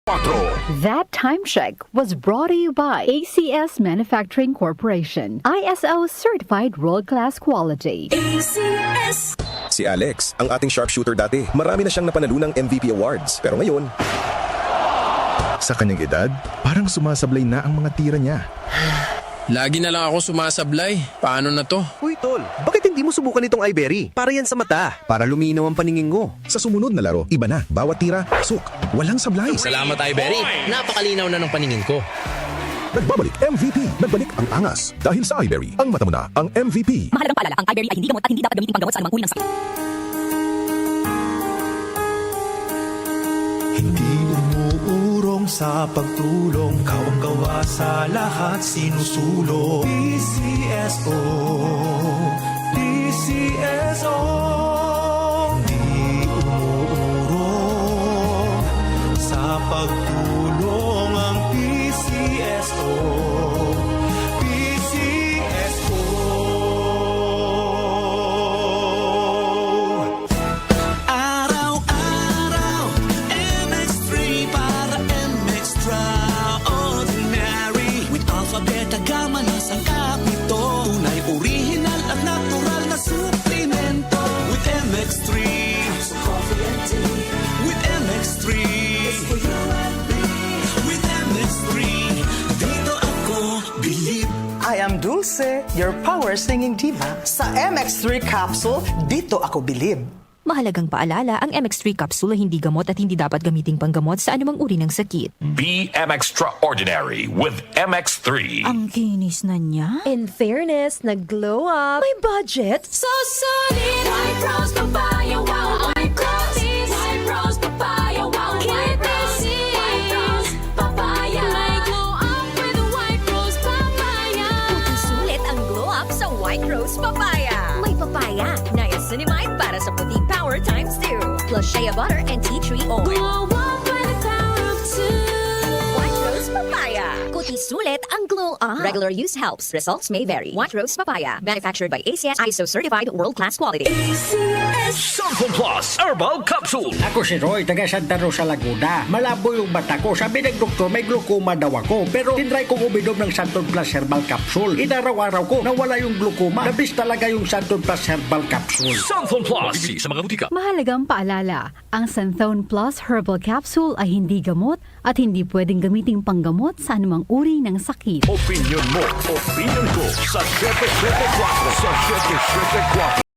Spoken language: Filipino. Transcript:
That time check was brought to you by ACS Manufacturing Corporation, ISO certified world-class quality. ACS. Si Alex, ang ating sharpshooter dati, marami na siyang napanalo ng MVP awards. Pero ngayon, sa kanyang edad, parang sumasablay na ang mga tira niya. Lagi na lang ako sumasablay. Paano na to? Uy, tol, bakit hindi mo subukan itong iBerry? Para yan sa mata, para luminaw ang paningin ko. Sa sumunod na laro, iba na. Bawat tira, pasok. Walang sablay. Salamat, Ibery. Napakalinaw na ng paningin ko. Nagbabalik MVP. Nagbalik ang angas. Dahil sa iBerry, ang mata mo na ang MVP. Mahalagang paalala, ang iBerry ay hindi gamot at hindi dapat gamitin panggamot sa anumang uri ng sakit. Hindi umuurong sa pagtulong, kawang-gawa sa lahat sinusulong. PCSO, PCSO. Hindi umuurong sa pagtulong ang PCSO, PCSO. Araw-araw, MX3 para MX-Traordinary. With Alpha, Beta, Gamma na sangkap nito. Tunay, original at natural na suplemento. With MX3, so coffee and tea. With MX3, it's for you and me. With MX3, dito ako believe. I am Dulce, your power singing diva. Sa MX3 capsule, dito ako bilib. Mahalagang paalala, ang MX3 capsule ay hindi gamot at hindi dapat gamiting panggamot sa anumang uri ng sakit. Be MX-Traordinary with MX3. Ang kinis na niya. In fairness, nag-glow up. May budget. So solid, White Rose Papaya, wow, White Rose. White Rose Papaya, wow, White Rose. White Rose Papaya. May glow up with White Rose Papaya. Sulit ang glow up sa White Rose Papaya. May papaya, niacinamide para sa puting power times 2. Plus shea butter and tea tree oil. Glow up with the power of two. White Rose Papaya. Kuti sulit ang glow up. Regular use helps. Results may vary. White Rose Papaya. Manufactured by ACS ISO certified world-class quality. ACS. Santon Plus Herbal Capsule. Ako si Roy, taga Santa Rosa, Laguna. Malabo yung mata ko. Sabi ng doktor, may glaucoma daw ako. Pero tinry kong uminom ng Santon Plus Herbal Capsule. Inaraw-araw ko, nawala yung glaucoma. Nabis talaga yung Santon Plus Herbal Capsule. Santon Plus. Bibili sa mga butika. Mahalagang paalala, ang Santhone Plus Herbal Capsule ay hindi gamot at hindi pwedeng gamiting panggamot sa anumang uri ng sakit. Opinion mo, opinion ko sa 774. Sa 774.